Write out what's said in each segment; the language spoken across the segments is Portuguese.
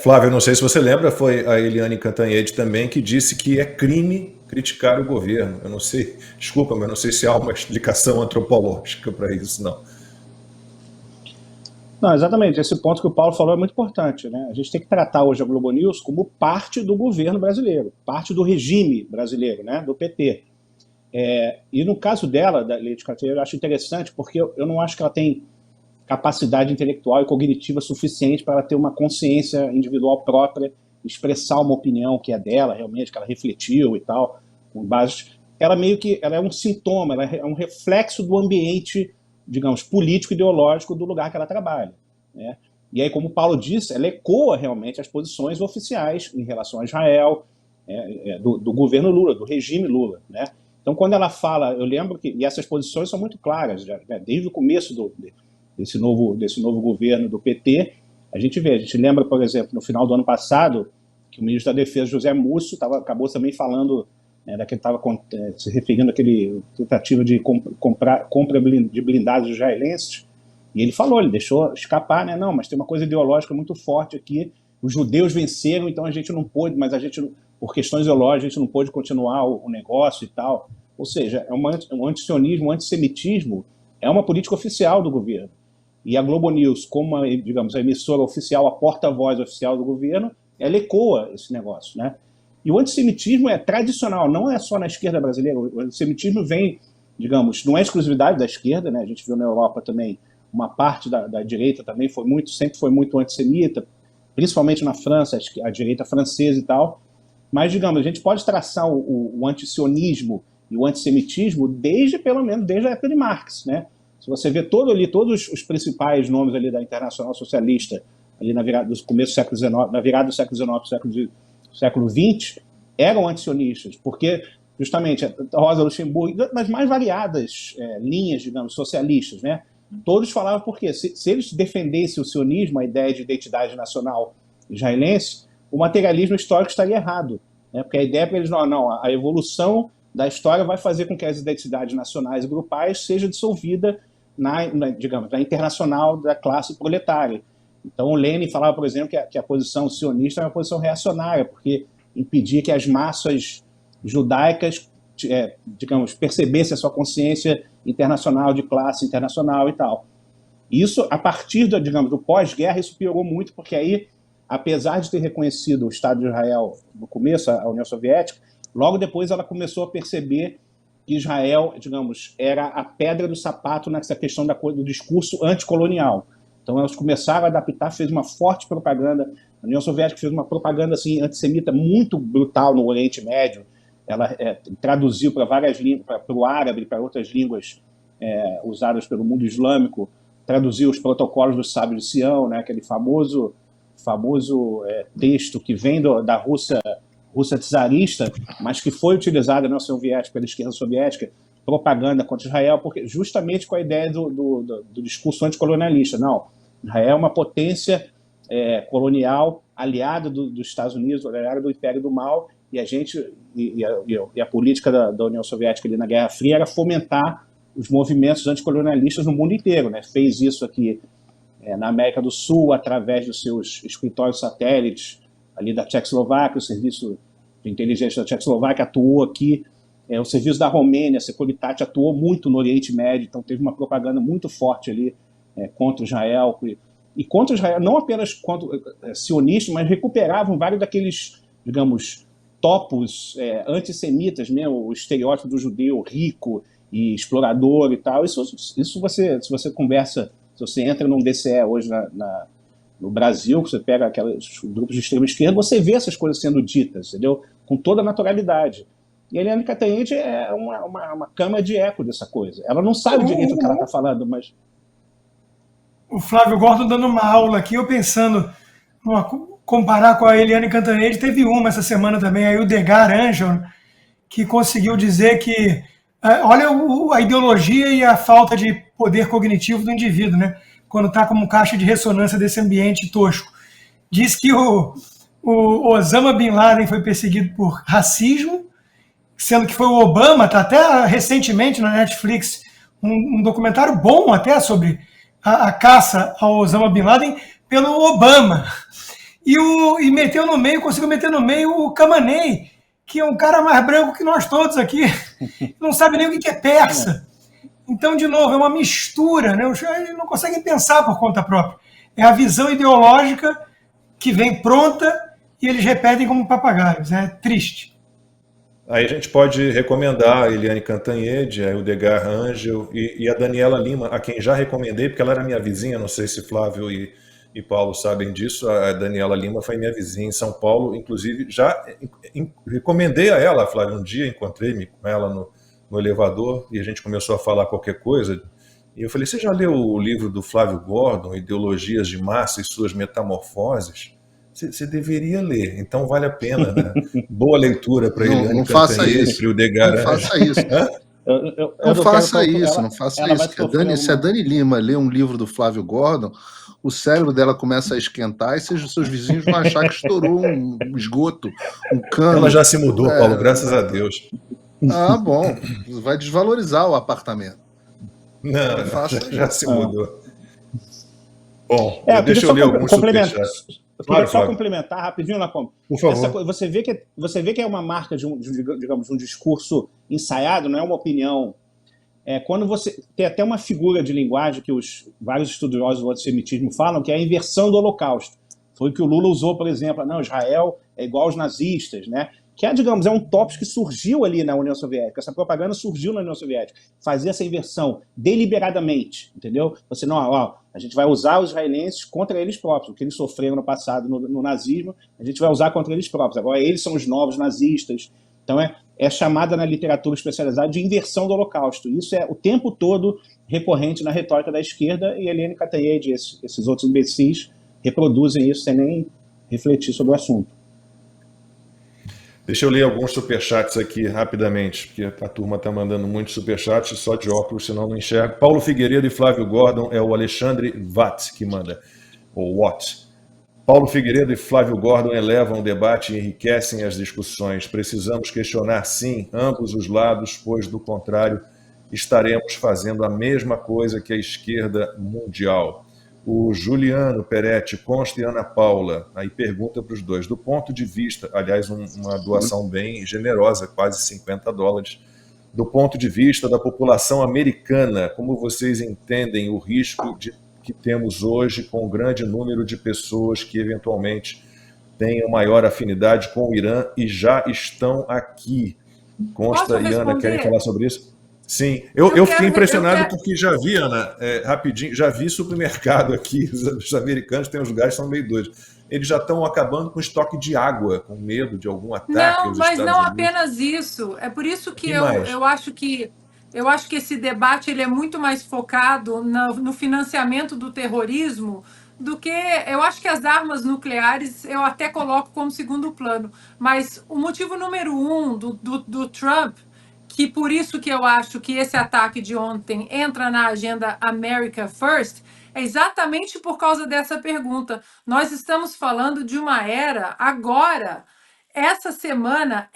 Flávio, não sei se você lembra, foi a Eliane Cantanhede também que disse que é crime criticar o governo. Eu não sei, desculpa, mas não sei se há uma explicação antropológica para isso, não. Não, exatamente. Esse ponto que o Paulo falou é muito importante, né? A gente tem que tratar hoje a Globo News como parte do governo brasileiro, parte do regime brasileiro, né? Do PT. E no caso dela, da Leite Cantanhede, eu acho interessante porque eu não acho que ela tem capacidade intelectual e cognitiva suficiente para ela ter uma consciência individual própria, expressar uma opinião que é dela, realmente, que ela refletiu e tal, com bases. Ela meio que ela é um sintoma, ela é um reflexo do ambiente, digamos, político-ideológico do lugar que ela trabalha, né? E aí, como o Paulo disse, ela ecoa realmente as posições oficiais em relação a Israel, do governo Lula, do regime Lula, né? Então, quando ela fala, eu lembro que, e essas posições são muito claras, né, desde o começo desse novo governo do PT, a gente lembra, por exemplo, no final do ano passado, que o ministro da Defesa, José Múcio, acabou também falando, né, que ele estava se referindo àquele tentativa de compra de blindados israelenses, e ele falou, ele deixou escapar, né, não, mas tem uma coisa ideológica muito forte aqui, os judeus venceram, então a gente não pôde, mas a gente, por questões ideológicas, a gente não pôde continuar o negócio e tal. Ou seja, um antisionismo, um antissemitismo é uma política oficial do governo. E a Globo News, como, digamos, a emissora oficial, a porta-voz oficial do governo, ela ecoa esse negócio, né? E o antissemitismo é tradicional, não é só na esquerda brasileira. O antissemitismo vem, digamos, não é exclusividade da esquerda, né? A gente viu na Europa também, uma parte da direita também sempre foi muito antissemita, principalmente na França, a direita francesa e tal. Mas, digamos, a gente pode traçar o antisionismo e o antissemitismo pelo menos desde a época de Marx, né? Se você vê todos os principais nomes ali da Internacional Socialista, ali na virada do começo do século XIX, na virada do século XIX para o século XX, eram antisionistas, porque justamente a Rosa Luxemburgo, das mais variadas linhas, digamos, socialistas, né? Todos falavam porque se eles defendessem o sionismo, a ideia de identidade nacional israelense, o materialismo histórico estaria errado, né? Porque a ideia para eles, não, a evolução da história vai fazer com que as identidades nacionais e grupais seja dissolvida digamos, na internacional da classe proletária. Então, o Lenin falava, por exemplo, que a posição sionista é uma posição reacionária, porque impedia que as massas judaicas, digamos, percebessem a sua consciência internacional, de classe internacional e tal. Isso, a partir digamos, do pós-guerra, isso piorou muito, porque aí, apesar de ter reconhecido o Estado de Israel no começo, a União Soviética, logo depois ela começou a perceber que Israel, digamos, era a pedra do sapato nessa questão do discurso anticolonial. Então elas começaram a adaptar, fez uma forte propaganda, a União Soviética fez uma propaganda assim, antissemita muito brutal no Oriente Médio, ela traduziu para várias línguas, para o árabe e para outras línguas usadas pelo mundo islâmico, traduziu os protocolos dos sábios de Sião, né, aquele famoso texto que vem da Rússia czarista, mas que foi utilizada na União Soviética, pela esquerda soviética, propaganda contra Israel, porque justamente com a ideia do discurso anticolonialista. Não, Israel é uma potência colonial, aliada dos Estados Unidos, aliada do Império do Mal, e a política da União Soviética ali na Guerra Fria era fomentar os movimentos anticolonialistas no mundo inteiro, né? Fez isso aqui na América do Sul, através dos seus escritórios satélites, ali da Tchecoslováquia, o serviço de inteligência da Tchecoslováquia atuou aqui, o serviço da Romênia, a Securitate, atuou muito no Oriente Médio, então teve uma propaganda muito forte ali contra Israel, e contra Israel, não apenas contra sionistas, mas recuperavam vários daqueles, digamos, topos antissemitas, mesmo, o estereótipo do judeu rico e explorador e tal. Isso se você conversa, se você entra num DCE hoje no Brasil, você pega aqueles grupos de extrema esquerda, você vê essas coisas sendo ditas, entendeu? Com toda a naturalidade. E a Eliane Cantanhede é uma câmara de eco dessa coisa. Ela não sabe direito o que ela está falando, mas... O Flávio Gordon dando uma aula aqui, eu pensando, comparar com a Eliane Cantanhede, teve uma essa semana também, aí o Degar Angel, que conseguiu dizer que, olha a ideologia e a falta de poder cognitivo do indivíduo, né? Quando está como caixa de ressonância desse ambiente tosco. Diz que o Osama Bin Laden foi perseguido por racismo, sendo que foi o Obama, está até recentemente na Netflix, um documentário bom até sobre a caça ao Osama Bin Laden pelo Obama. e meteu no meio, conseguiu meter no meio o Khamenei, que é um cara mais branco que nós todos aqui, não sabe nem o que é persa. Então, de novo, é uma mistura, né? Os caras não conseguem pensar por conta própria. É a visão ideológica que vem pronta e eles repetem como papagaios. É triste. Aí a gente pode recomendar a Eliane Cantanhede, a Edgar Rangel e a Daniela Lima, a quem já recomendei, porque ela era minha vizinha, não sei se Flávio e Paulo sabem disso, a Daniela Lima foi minha vizinha em São Paulo, inclusive já recomendei a ela, Flávio, um dia encontrei-me com ela no elevador e a gente começou a falar qualquer coisa, e eu falei, você já leu o livro do Flávio Gordon, Ideologias de Massa e Suas Metamorfoses? Você deveria ler, então vale a pena, né? Boa leitura para ele. Não faça isso. Para o Degar. Não faça isso. Não faça isso, não faça isso. Se a Dani Lima lê um livro do Flávio Gordon, o cérebro dela começa a esquentar e seus vizinhos vão achar que estourou um esgoto, um cano. Ela já se mudou, Paulo, graças a Deus. Ah, bom. Vai desvalorizar o apartamento. Não já se mudou. Bom, deixa eu ler alguns superchats. Eu queria só complementar rapidinho, Lacombe. Por favor. Você vê que é uma marca de um discurso ensaiado, não é uma opinião. Quando você tem até uma figura de linguagem que os vários estudiosos do antissemitismo falam, que é a inversão do Holocausto. Foi o que o Lula usou, por exemplo, não, Israel é igual aos nazistas, né? Que é um tópico que surgiu ali na União Soviética. Essa propaganda surgiu na União Soviética. Fazer essa inversão deliberadamente, entendeu? Você, não, a gente vai usar os israelenses contra eles próprios. O que eles sofreram no passado no nazismo, a gente vai usar contra eles próprios. Agora, eles são os novos nazistas. Então, é chamada na literatura especializada de inversão do Holocausto. Isso é o tempo todo recorrente na retórica da esquerda, e Eliane Cantanhede e esses outros imbecis reproduzem isso sem nem refletir sobre o assunto. Deixa eu ler alguns superchats aqui rapidamente, porque a turma está mandando muitos superchats, só de óculos, senão não enxergo. Paulo Figueiredo e Flávio Gordon, é o Alexandre Watt que manda, ou Watt. Paulo Figueiredo e Flávio Gordon elevam o debate e enriquecem as discussões. Precisamos questionar, sim, ambos os lados, pois, do contrário, estaremos fazendo a mesma coisa que a esquerda mundial. O Juliano Peretti, Consta e Ana Paula, aí pergunta para os dois, do ponto de vista, aliás, uma doação bem generosa, quase $50, do ponto de vista da população americana, como vocês entendem o risco que temos hoje com o grande número de pessoas que eventualmente tenham maior afinidade com o Irã e já estão aqui? Consta e Ana, querem falar sobre isso? Sim, eu fiquei impressionado porque já vi, Ana, rapidinho, já vi supermercado aqui, os americanos têm uns lugares que são meio doidos. Eles já estão acabando com o estoque de água, com medo de algum ataque. Não, mas não apenas isso. É por isso que eu acho que esse debate ele é muito mais focado no financiamento do terrorismo do que... Eu acho que as armas nucleares eu até coloco como segundo plano. Mas o motivo número 1 do Trump, que por isso que eu acho que esse ataque de ontem entra na agenda America First, é exatamente por causa dessa pergunta. Nós estamos falando de uma era agora, essa semana,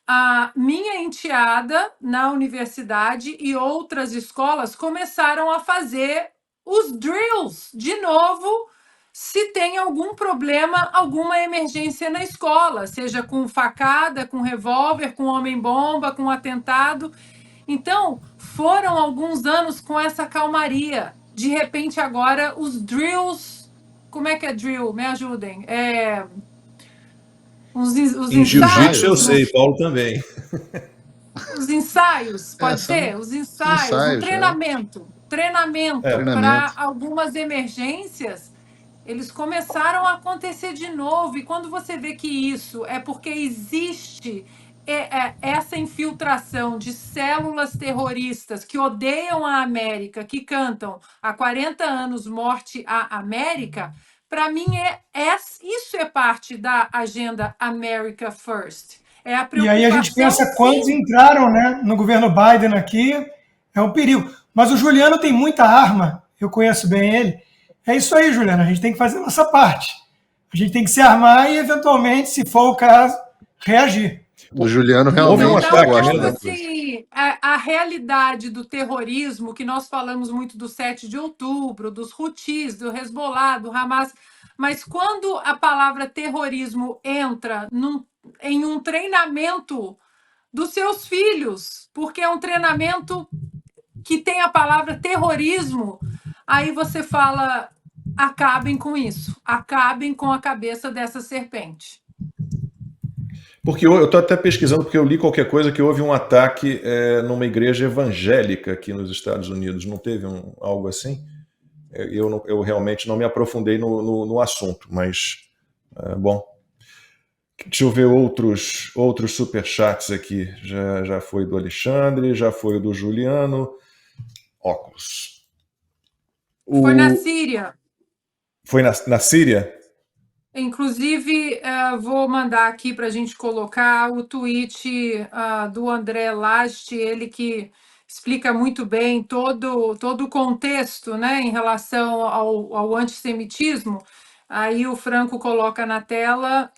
a minha enteada na universidade e outras escolas começaram a fazer os drills de novo, se tem algum problema, alguma emergência na escola, seja com facada, com revólver, com homem-bomba, com atentado. Então, foram alguns anos com essa calmaria. De repente, agora, os drills... Como é que é drill? Me ajudem. Em jiu-jitsu eu sei, Paulo também. Os ensaios, pode ser? Os ensaios, o treinamento. Treinamento para algumas emergências, eles começaram a acontecer de novo. E quando você vê que isso é porque existe essa infiltração de células terroristas que odeiam a América, que cantam há 40 anos morte à América, para mim isso é parte da agenda America First. É a preocupação, e aí a gente pensa quantos entraram, né, no governo Biden aqui, é um perigo. Mas o Juliano tem muita arma, eu conheço bem ele. É isso aí, Juliano, a gente tem que fazer a nossa parte. A gente tem que se armar e, eventualmente, se for o caso, reagir. O Juliano realmente gosta assim, a realidade do terrorismo, que nós falamos muito do 7 de outubro, dos Houthis, do Hezbollah, do Hamas, Mas quando a palavra terrorismo entra em um treinamento dos seus filhos, porque é um treinamento que tem a palavra terrorismo, aí você fala: acabem com isso, acabem com a cabeça dessa serpente. Porque eu estou até pesquisando, porque eu li qualquer coisa que houve um ataque numa igreja evangélica aqui nos Estados Unidos. Não teve algo assim? Eu realmente não me aprofundei no assunto, mas, bom. Deixa eu ver outros superchats aqui. Já foi do Alexandre, já foi do Juliano. Óculos. Foi na Síria. Foi na Síria? Inclusive, vou mandar aqui para a gente colocar o tweet do André Last, ele que explica muito bem todo o contexto, né, em relação ao antissemitismo. Aí o Franco coloca na tela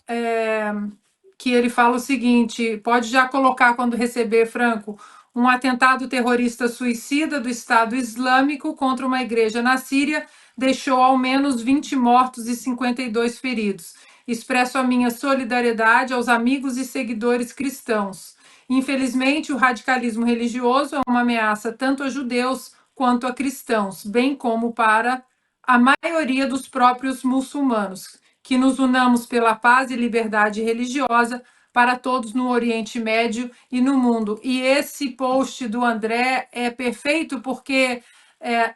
que ele fala o seguinte: pode já colocar quando receber, Franco. Um atentado terrorista suicida do Estado Islâmico contra uma igreja na Síria deixou ao menos 20 mortos e 52 feridos. Expresso a minha solidariedade aos amigos e seguidores cristãos. Infelizmente, o radicalismo religioso é uma ameaça tanto a judeus quanto a cristãos, bem como para a maioria dos próprios muçulmanos. Que nos unamos pela paz e liberdade religiosa para todos no Oriente Médio e no mundo. E esse post do André é perfeito porque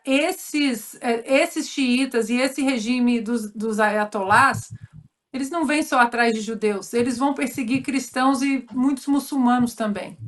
esses xiitas e esse regime dos ayatolás, eles não vêm só atrás de judeus, eles vão perseguir cristãos e muitos muçulmanos também.